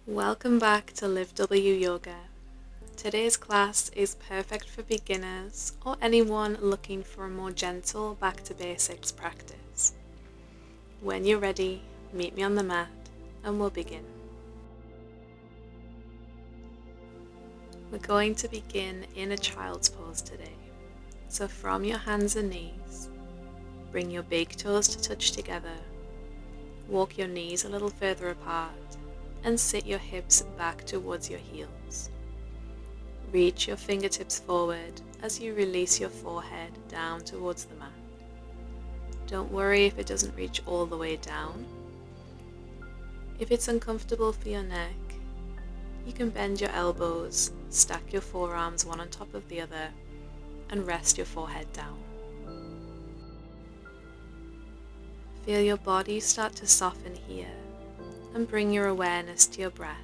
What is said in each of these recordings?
Welcome back to Live W Yoga. Today's class is perfect for beginners or anyone looking for a more gentle back to basics practice. When you're ready, meet me on the mat and we'll begin. We're going to begin in a child's pose today. So from your hands and knees, bring your big toes to touch together, walk your knees a little further apart, and sit your hips back towards your heels. Reach your fingertips forward as you release your forehead down towards the mat. Don't worry if it doesn't reach all the way down. If it's uncomfortable for your neck, you can bend your elbows, stack your forearms one on top of the other, and rest your forehead down. Feel your body start to soften here, and bring your awareness to your breath.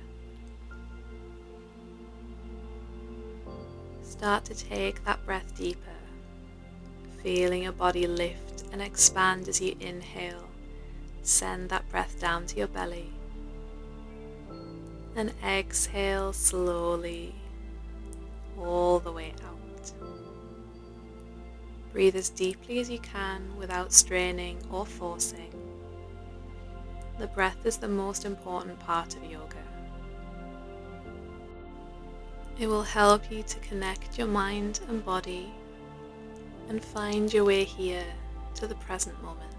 Start to take that breath deeper, feeling your body lift and expand as you inhale. Send that breath down to your belly. And exhale slowly, all the way out. Breathe as deeply as you can without straining or forcing. The breath is the most important part of yoga. It will help you to connect your mind and body and find your way here to the present moment.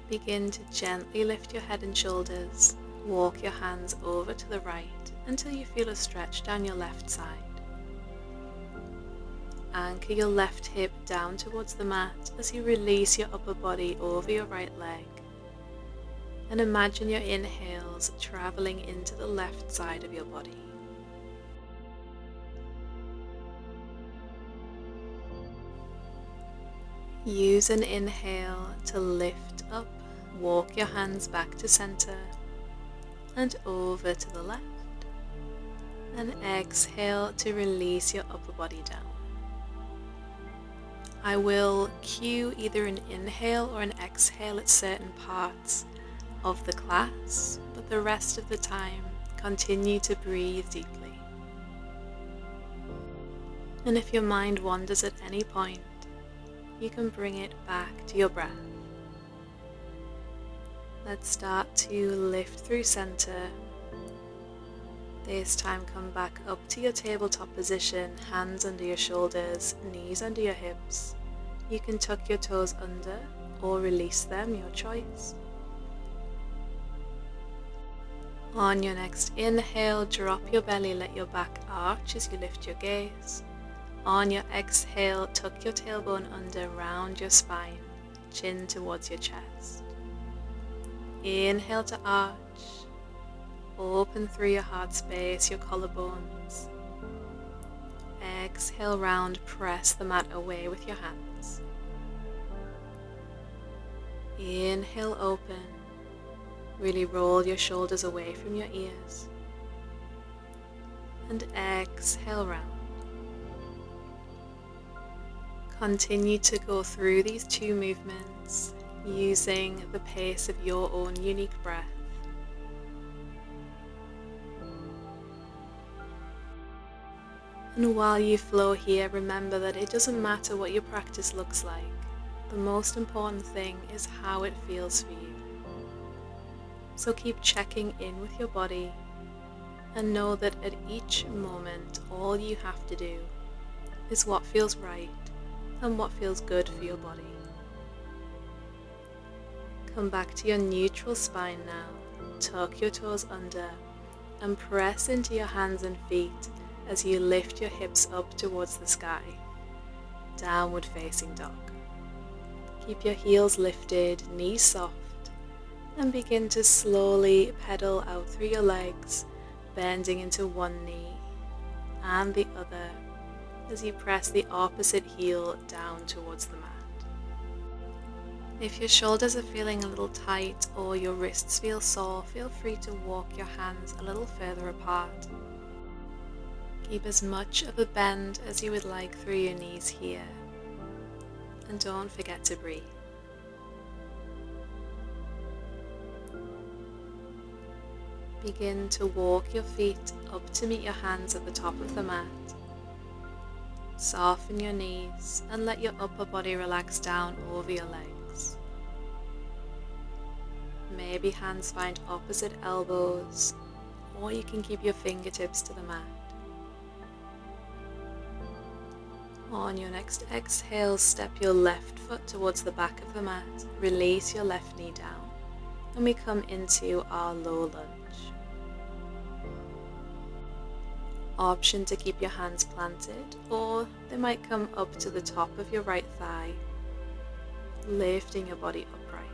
Begin to gently lift your head and shoulders. Walk your hands over to the right until you feel a stretch down your left side. Anchor your left hip down towards the mat as you release your upper body over your right leg. And imagine your inhales traveling into the left side of your body. Use an inhale to lift up, walk your hands back to center and over to the left. And exhale to release your upper body down. I will cue either an inhale or an exhale at certain parts of the class, but the rest of the time, continue to breathe deeply. And if your mind wanders at any point, you can bring it back to your breath. Let's start to lift through center. This time come back up to your tabletop position, hands under your shoulders, knees under your hips. You can tuck your toes under or release them, your choice. On your next inhale, drop your belly, let your back arch as you lift your gaze. On your exhale, tuck your tailbone under, round your spine, chin towards your chest. Inhale to arch. Open through your heart space, your collarbones. Exhale, round, press the mat away with your hands. Inhale, open. Really roll your shoulders away from your ears. And exhale, round. Continue to go through these two movements using the pace of your own unique breath. And while you flow here, remember that it doesn't matter what your practice looks like. The most important thing is how it feels for you. So keep checking in with your body and know that at each moment, all you have to do is what feels right and what feels good for your body. Come back to your neutral spine now. Tuck your toes under and press into your hands and feet as you lift your hips up towards the sky. Downward facing dog. Keep your heels lifted, knees soft, and begin to slowly pedal out through your legs, bending into one knee and the other as you press the opposite heel down towards the mat. If your shoulders are feeling a little tight or your wrists feel sore, feel free to walk your hands a little further apart. Keep as much of a bend as you would like through your knees here. And don't forget to breathe. Begin to walk your feet up to meet your hands at the top of the mat. Soften your knees and let your upper body relax down over your legs. Maybe hands find opposite elbows, or you can keep your fingertips to the mat. On your next exhale, step your left foot towards the back of the mat, release your left knee down, and we come into our low lunge. Option to keep your hands planted, or they might come up to the top of your right thigh, lifting your body upright.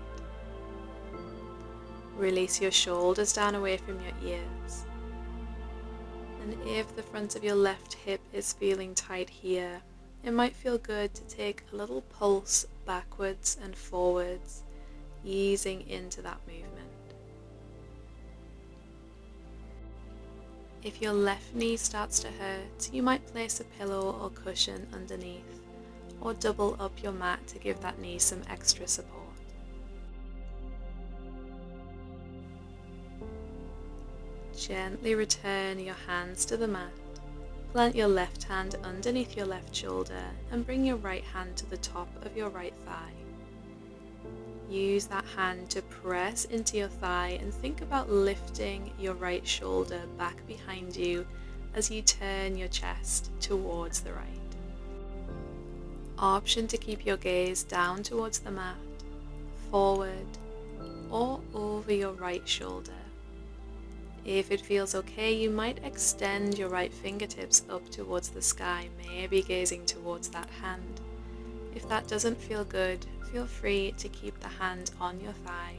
Release your shoulders down away from your ears. And if the front of your left hip is feeling tight here, it might feel good to take a little pulse backwards and forwards, easing into that movement. If your left knee starts to hurt, you might place a pillow or cushion underneath, or double up your mat to give that knee some extra support. Gently return your hands to the mat. Plant your left hand underneath your left shoulder and bring your right hand to the top of your right thigh. Use that hand to press into your thigh and think about lifting your right shoulder back behind you as you turn your chest towards the right. Option to keep your gaze down towards the mat, forward, or over your right shoulder. If it feels okay, you might extend your right fingertips up towards the sky, maybe gazing towards that hand. If that doesn't feel good, feel free to keep the hand on your thigh.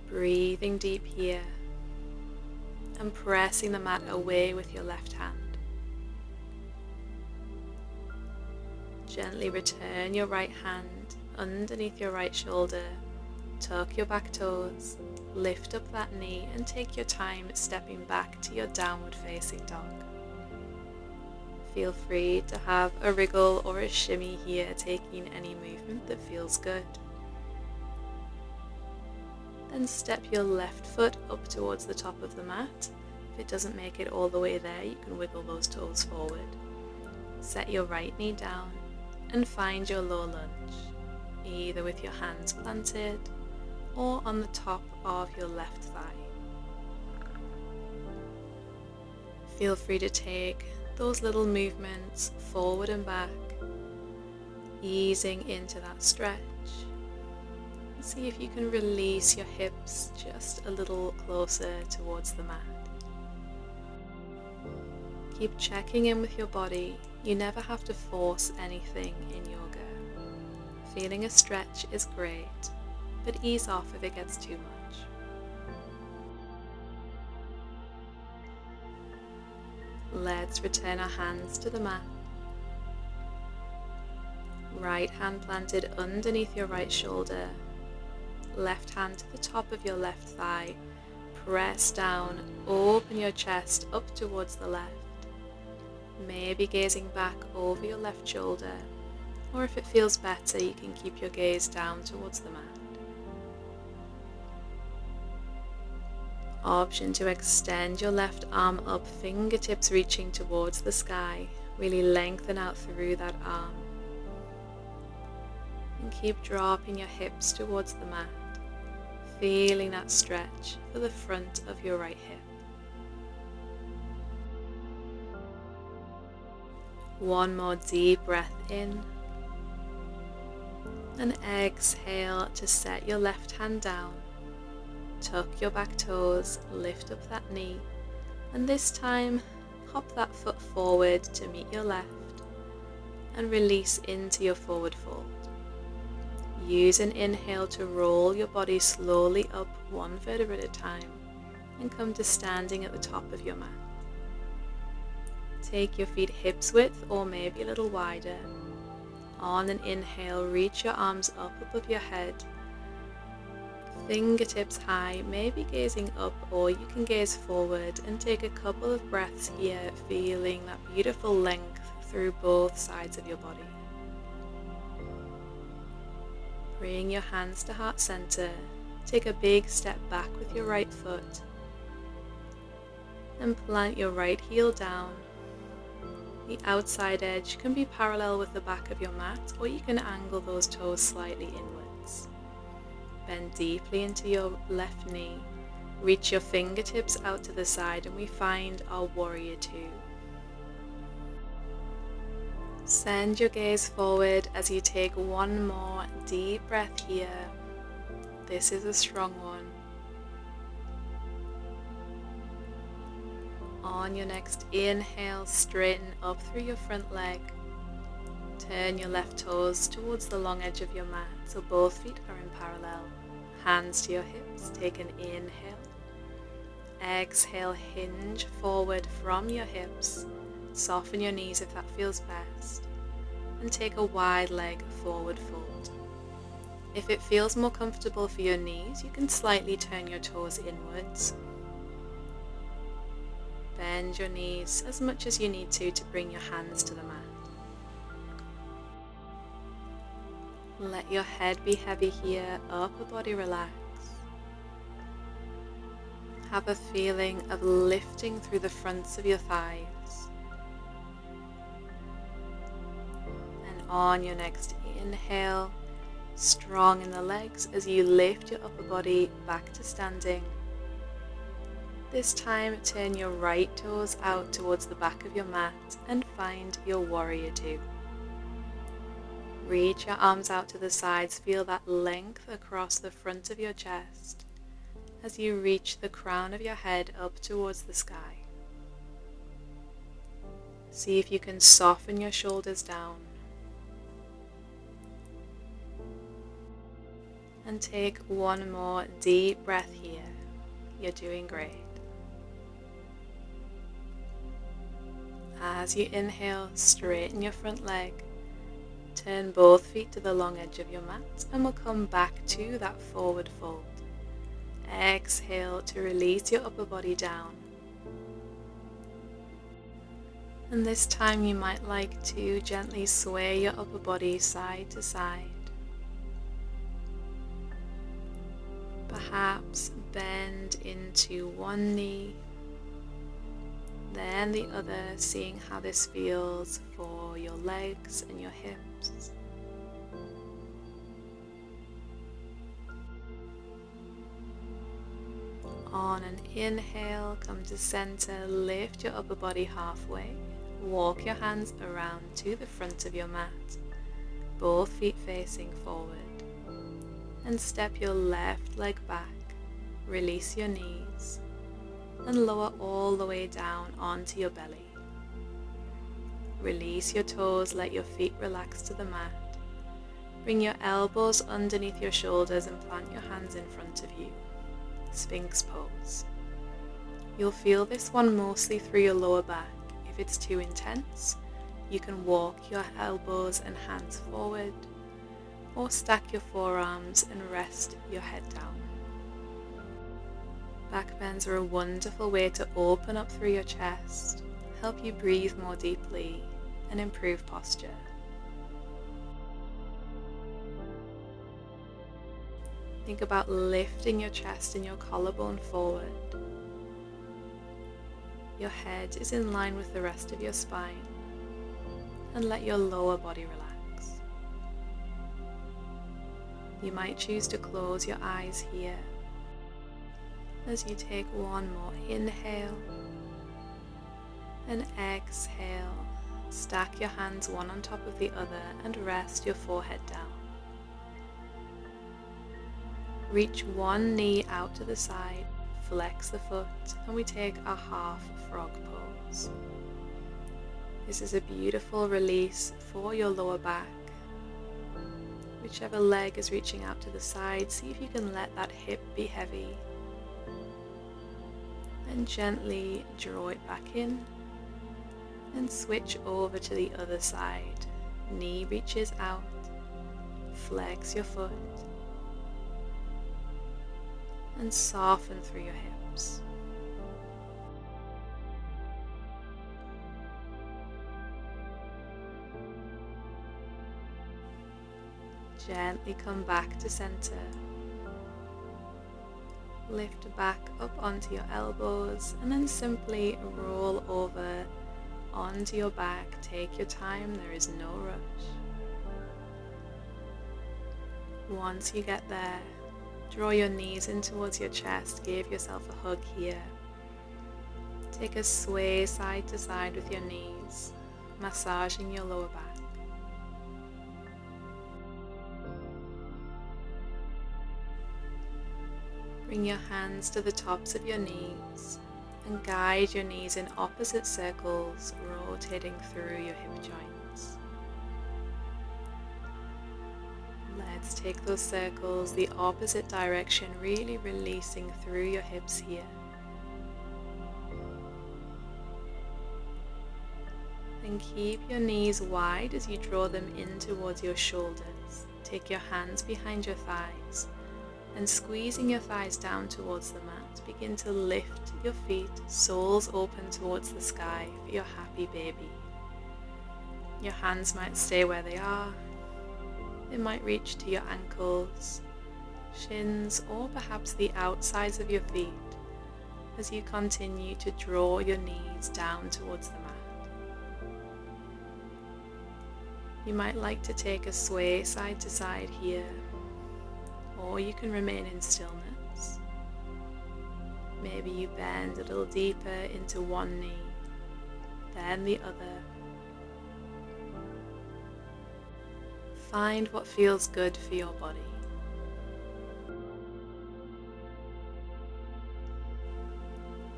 Breathing deep here and pressing the mat away with your left hand. Gently return your right hand underneath your right shoulder. Tuck your back toes, lift up that knee, and take your time stepping back to your downward facing dog. Feel free to have a wriggle or a shimmy here, taking any movement that feels good. Then step your left foot up towards the top of the mat. If it doesn't make it all the way there, you can wiggle those toes forward. Set your right knee down and find your low lunge, either with your hands planted or on the top of your left thigh. Feel free to take those little movements forward and back, easing into that stretch. And see if you can release your hips just a little closer towards the mat. Keep checking in with your body. You never have to force anything in yoga. Feeling a stretch is great, but ease off if it gets too much. Let's return our hands to the mat. Right hand planted underneath your right shoulder. Left hand to the top of your left thigh. Press down, open your chest up towards the left. Maybe gazing back over your left shoulder, or if it feels better, you can keep your gaze down towards the mat. Option to extend your left arm up, fingertips reaching towards the sky. Really lengthen out through that arm. And keep dropping your hips towards the mat, feeling that stretch for the front of your right hip. One more deep breath in. And exhale to set your left hand down. Tuck your back toes, lift up that knee, and this time hop that foot forward to meet your left and release into your forward fold. Use an inhale to roll your body slowly up one vertebra at a time and come to standing at the top of your mat. Take your feet hips width or maybe a little wider. On an inhale, reach your arms up above your head. Fingertips high, maybe gazing up, or you can gaze forward and take a couple of breaths here, feeling that beautiful length through both sides of your body. Bring your hands to heart center. take a big step back with your right foot and plant your right heel down. The outside edge can be parallel with the back of your mat, or you can angle those toes slightly inwards. Bend deeply into your left knee. Reach your fingertips out to the side and we find our warrior two. Send your gaze forward as you take one more deep breath here. This is a strong one. On your next inhale, straighten up through your front leg. Turn your left toes towards the long edge of your mat so both feet are in parallel. Hands to your hips, take an inhale. Exhale, hinge forward from your hips. Soften your knees if that feels best. And take a wide leg forward fold. If it feels more comfortable for your knees, you can slightly turn your toes inwards. Bend your knees as much as you need to bring your hands to the mat. Let your head be heavy here, upper body relax. Have a feeling of lifting through the fronts of your thighs. And on your next inhale, strong in the legs as you lift your upper body back to standing. This time, turn your right toes out towards the back of your mat and find your warrior two. Reach your arms out to the sides, feel that length across the front of your chest as you reach the crown of your head up towards the sky. See if you can soften your shoulders down. And take one more deep breath here. You're doing great. As you inhale, straighten your front leg. Turn both feet to the long edge of your mat and we'll come back to that forward fold. Exhale to release your upper body down. And this time you might like to gently sway your upper body side to side. Perhaps bend into one knee, then the other, seeing how this feels for your legs and your hips. On an inhale, come to center, lift your upper body halfway, walk your hands around to the front of your mat, both feet facing forward, and step your left leg back, release your knees, and lower all the way down onto your belly. Release your toes, let your feet relax to the mat. Bring your elbows underneath your shoulders and plant your hands in front of you. Sphinx pose. You'll feel this one mostly through your lower back. If it's too intense, you can walk your elbows and hands forward, or stack your forearms and rest your head down. Back bends are a wonderful way to open up through your chest, help you breathe more deeply, and improve posture. Think about lifting your chest and your collarbone forward. Your head is in line with the rest of your spine, and let your lower body relax. You might choose to close your eyes here as you take one more inhale and exhale. Stack your hands one on top of the other and rest your forehead down. Reach one knee out to the side, flex the foot, and we take a half frog pose. This is a beautiful release for your lower back. Whichever leg is reaching out to the side, see if you can let that hip be heavy. And gently draw it back in and switch over to the other side. Knee reaches out, flex your foot, and soften through your hips. Gently come back to center. Lift back up onto your elbows and then simply roll over onto your back. Take your time, there is no rush. Once you get there, draw your knees in towards your chest, give yourself a hug here. Take a sway side to side with your knees, massaging your lower back. Bring your hands to the tops of your knees and guide your knees in opposite circles, rotating through your hip joints. Let's take those circles the opposite direction, really releasing through your hips here. Then keep your knees wide as you draw them in towards your shoulders. Take your hands behind your thighs and squeezing your thighs down towards the mat, begin to lift your feet, soles open towards the sky for your happy baby. Your hands might stay where they are. They might reach to your ankles, shins, or perhaps the outsides of your feet as you continue to draw your knees down towards the mat. You might like to take a sway side to side here, or you can remain in stillness. Maybe you bend a little deeper into one knee, then the other. Find what feels good for your body.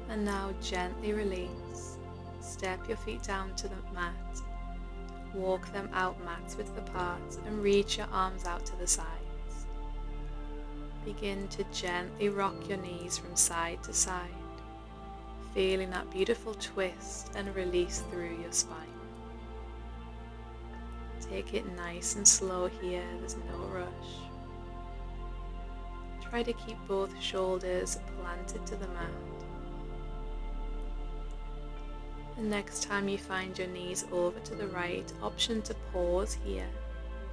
And now gently release. Step your feet down to the mat. Walk them out max width apart and reach your arms out to the sides. Begin to gently rock your knees from side to side, feeling that beautiful twist and release through your spine. Take it nice and slow here, there's no rush. Try to keep both shoulders planted to the mat. The next time you find your knees over to the right, option to pause here,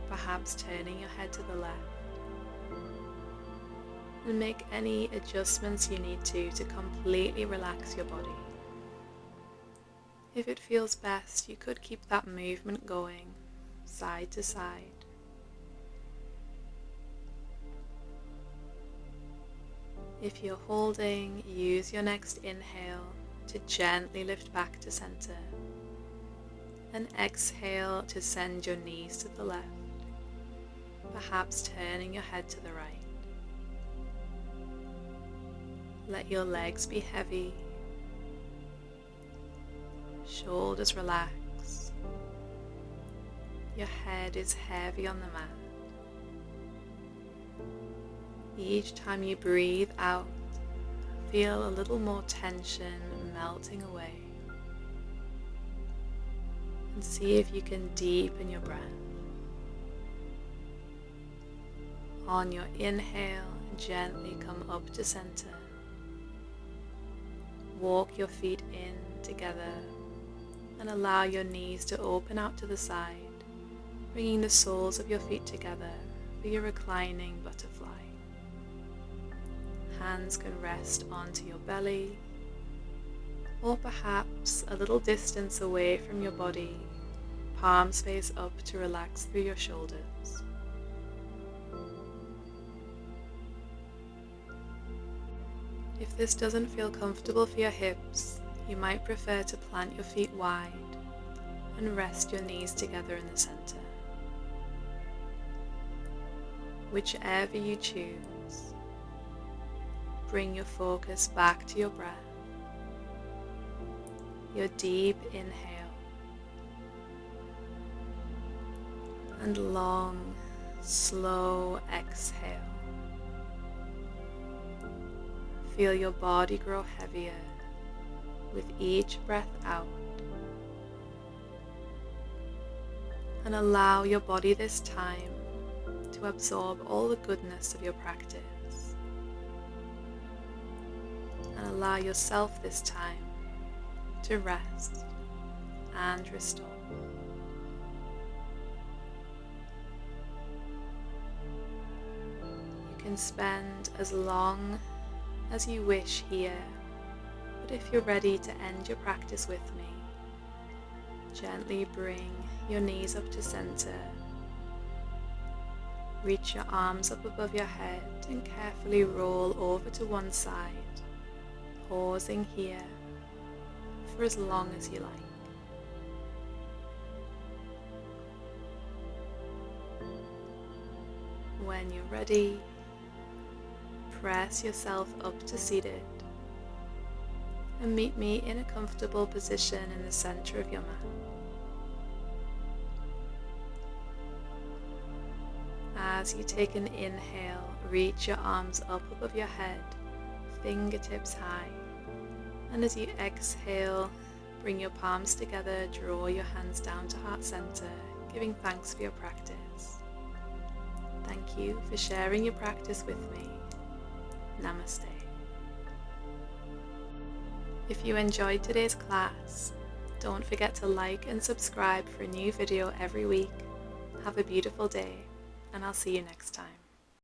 perhaps turning your head to the left. And make any adjustments you need to completely relax your body. If it feels best, you could keep that movement going, side to side. If you're holding, use your next inhale to gently lift back to center, and exhale to send your knees to the left, perhaps turning your head to the right. Let your legs be heavy, shoulders relax, your head is heavy on the mat. Each time you breathe out, feel a little more tension melting away. And see if you can deepen your breath. On your inhale, gently come up to center. Walk your feet in together and allow your knees to open out to the side, bringing the soles of your feet together for your reclining butterfly. Hands can rest onto your belly, or perhaps a little distance away from your body, palms face up to relax through your shoulders. If this doesn't feel comfortable for your hips, you might prefer to plant your feet wide and rest your knees together in the center. Whichever you choose, bring your focus back to your breath, your deep inhale, and long, slow exhale. Feel your body grow heavier with each breath out, and allow your body this time to absorb all the goodness of your practice, and allow yourself this time to rest and restore. You can spend as long as you wish here, but if you're ready to end your practice with me, gently bring your knees up to center. Reach your arms up above your head and carefully roll over to one side, pausing here for as long as you like. When you're ready, press yourself up to seated and meet me in a comfortable position in the center of your mat. As you take an inhale, reach your arms up above your head, fingertips high. And as you exhale, bring your palms together, draw your hands down to heart center, giving thanks for your practice. Thank you for sharing your practice with me. Namaste. If you enjoyed today's class, don't forget to like and subscribe for a new video every week. Have a beautiful day, and I'll see you next time.